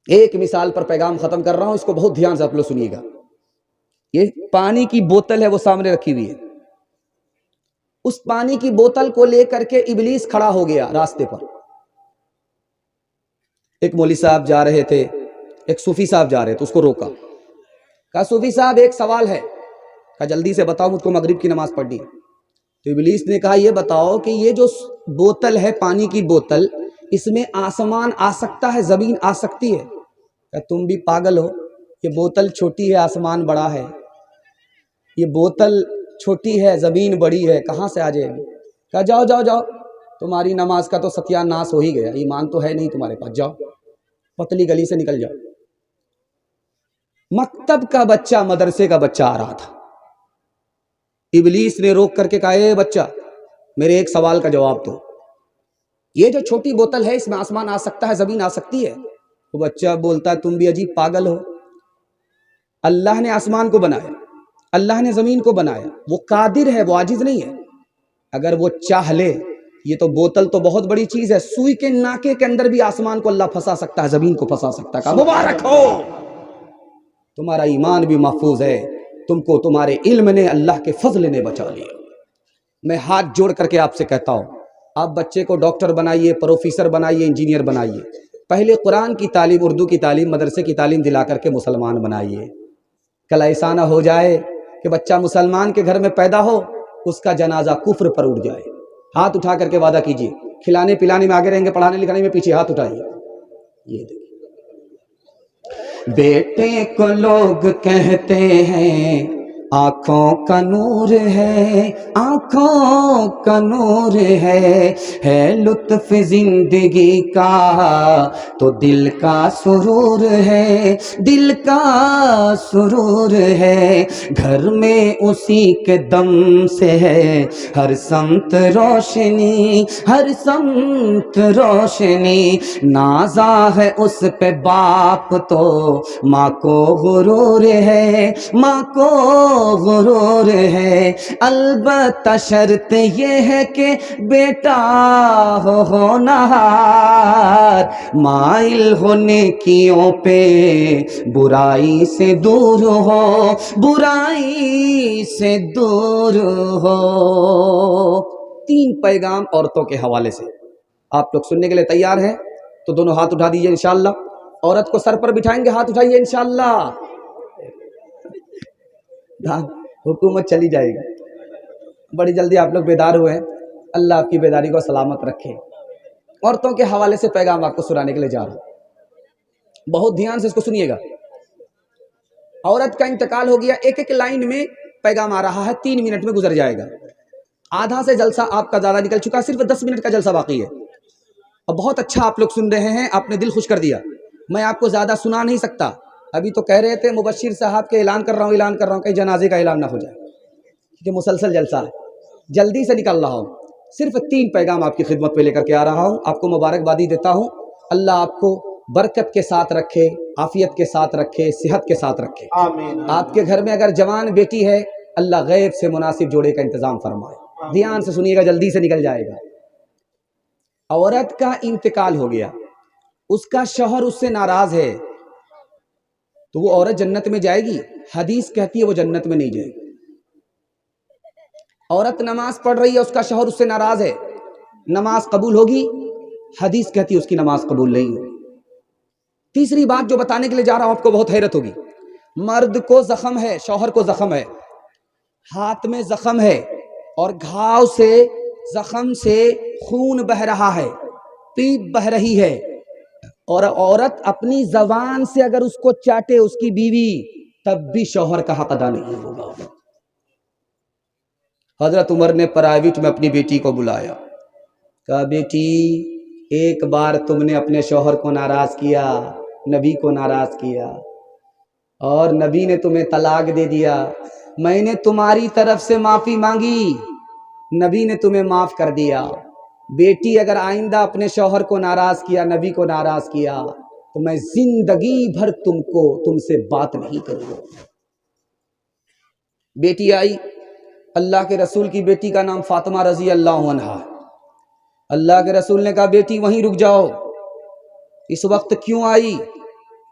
ایک مثال پر پیغام ختم کر رہا ہوں، اس کو بہت دھیان سے آپ لوگ سنیے گا۔ یہ پانی کی بوتل ہے، وہ سامنے رکھی ہوئی ہے۔ اس پانی کی بوتل کو لے کر کے ابلیس کھڑا ہو گیا راستے پر۔ ایک مولوی صاحب جا رہے تھے، ایک صوفی صاحب جا رہے تھے، اس کو روکا، کہا صوفی صاحب ایک سوال ہے، کہا جلدی سے بتاؤ، مجھ کو مغرب کی نماز پڑھنی ہے۔ تو ابلیس نے کہا یہ بتاؤ کہ یہ جو بوتل ہے، پانی کی بوتل، اس میں آسمان آ سکتا ہے، زمین آ سکتی ہے؟ کہ تم بھی پاگل ہو، یہ بوتل چھوٹی ہے، آسمان بڑا ہے، یہ بوتل چھوٹی ہے، زمین بڑی ہے، کہاں سے آ جائے گی؟ کہا جاؤ جاؤ جاؤ، تمہاری نماز کا تو ستیہ ناس ہو ہی گیا، ایمان تو ہے نہیں تمہارے پاس، جاؤ پتلی گلی سے نکل جاؤ۔ مکتب کا بچہ، مدرسے کا بچہ آ رہا تھا، ابلیس نے روک کر کے کہا اے بچہ، میرے ایک سوال کا جواب دو، یہ جو چھوٹی بوتل ہے، اس میں آسمان آ سکتا ہے، زمین آ سکتی ہے؟ وہ بچہ بولتا ہے تم بھی عجیب پاگل ہو، اللہ نے آسمان کو بنایا، اللہ نے زمین کو بنایا، وہ قادر ہے، وہ عاجز نہیں ہے، اگر وہ چاہ لے، یہ تو بوتل تو بہت بڑی چیز ہے، سوئی کے ناکے کے اندر بھی آسمان کو اللہ پھنسا سکتا ہے، زمین کو پھنسا سکتا ہے۔ کہا مبارک ہو، تمہارا ایمان بھی محفوظ ہے، تم کو تمہارے علم نے، اللہ کے فضل نے بچا لیا۔ میں ہاتھ جوڑ کر کے آپ سے کہتا ہوں، آپ بچے کو ڈاکٹر بنائیے، پروفیسر بنائیے، انجینئر بنائیے، پہلے قرآن کی تعلیم، اردو کی تعلیم، مدرسے کی تعلیم دلا کر کے مسلمان بنائیے۔ کل ایسا نہ ہو جائے کہ بچہ مسلمان کے گھر میں پیدا ہو، اس کا جنازہ کفر پر اٹھ جائے۔ ہاتھ اٹھا کر کے وعدہ کیجیے، کھلانے پلانے میں آگے رہیں گے، پڑھانے لکھانے میں پیچھے، ہاتھ اٹھائیے۔ یہ دیکھیے، بیٹے کو لوگ کہتے ہیں آنکھوں کا نور ہے، آنکھوں کا نور ہے لطف زندگی کا تو دل کا سرور ہے، دل کا سرور ہے، گھر میں اسی کے دم سے ہے ہر سمت روشنی، ہر سمت روشنی، نازا ہے اس پہ باپ تو ماں کو غرور ہے، ماں کو غرور ہے، البتہ شرط یہ ہے کہ بیٹا ہو ہونہار، مائل ہو نیکیوں پہ، برائی سے دور ہو، برائی سے دور ہو۔ 3 پیغام عورتوں کے حوالے سے، آپ لوگ سننے کے لیے تیار ہیں تو دونوں ہاتھ اٹھا دیجئے انشاءاللہ۔ عورت کو سر پر بٹھائیں گے، ہاتھ اٹھائیے انشاءاللہ۔ حکومت چلی جائے گی، بڑی جلدی آپ لوگ بیدار ہوئے ہیں، اللہ آپ کی بیداری کو سلامت رکھے۔ عورتوں کے حوالے سے پیغام آپ کو سنانے کے لیے جا رہا ہوں، بہت دھیان سے اس کو سنیے گا۔ عورت کا انتقال ہو گیا، ایک ایک لائن میں پیغام آ رہا ہے، 3 منٹ میں گزر جائے گا۔ آدھا سے جلسہ آپ کا زیادہ نکل چکا، صرف 10 منٹ کا جلسہ باقی ہے، اور بہت اچھا آپ لوگ سن رہے ہیں، آپ نے دل خوش کر دیا۔ میں آپ کو زیادہ سنا نہیں سکتا، ابھی تو کہہ رہے تھے مبشر صاحب کے اعلان کر رہا ہوں، کہیں جنازے کا اعلان نہ ہو جائے، کیونکہ مسلسل جلسہ ہے، جلدی سے نکل رہا ہوں۔ صرف 3 پیغام آپ کی خدمت پہ لے کر کے آ رہا ہوں، آپ کو مبارکبادی دیتا ہوں، اللہ آپ کو برکت کے ساتھ رکھے، عافیت کے ساتھ رکھے، صحت کے ساتھ رکھے۔ آمین۔ آپ کے گھر میں اگر جوان بیٹی ہے، اللہ غیب سے مناسب جوڑے کا انتظام فرمائے۔ دھیان سے سنیے گا، جلدی سے نکل جائے گا۔ عورت کا انتقال ہو گیا، اس کا شوہر اس سے ناراض ہے، تو وہ عورت جنت میں جائے گی؟ حدیث کہتی ہے وہ جنت میں نہیں جائے گی۔ عورت نماز پڑھ رہی ہے، اس کا شوہر اس سے ناراض ہے، نماز قبول ہوگی؟ حدیث کہتی ہے اس کی نماز قبول نہیں ہوگی۔ تیسری بات جو بتانے کے لیے جا رہا ہوں، آپ کو بہت حیرت ہوگی، مرد کو زخم ہے، شوہر کو زخم ہے، ہاتھ میں زخم ہے، اور گھاؤ سے، زخم سے خون بہ رہا ہے، پیپ بہ رہی ہے، اور عورت اپنی زبان سے اگر اس کو چاٹے، اس کی بیوی، تب بھی شوہر کا حق ادا نہیں ہوگا۔ حضرت عمر نے پرائیویٹ میں اپنی بیٹی کو بلایا، کہا بیٹی ایک بار تم نے اپنے شوہر کو ناراض کیا، نبی کو ناراض کیا، اور نبی نے تمہیں طلاق دے دیا، میں نے تمہاری طرف سے معافی مانگی، نبی نے تمہیں معاف کر دیا۔ بیٹی اگر آئندہ اپنے شوہر کو ناراض کیا، نبی کو ناراض کیا، تو میں زندگی بھر تم سے بات نہیں کروں گا۔ بیٹی آئی، اللہ کے رسول کی بیٹی کا نام فاطمہ رضی اللہ عنہا۔ اللہ کے رسول نے کہا بیٹی وہیں رک جاؤ، اس وقت کیوں آئی؟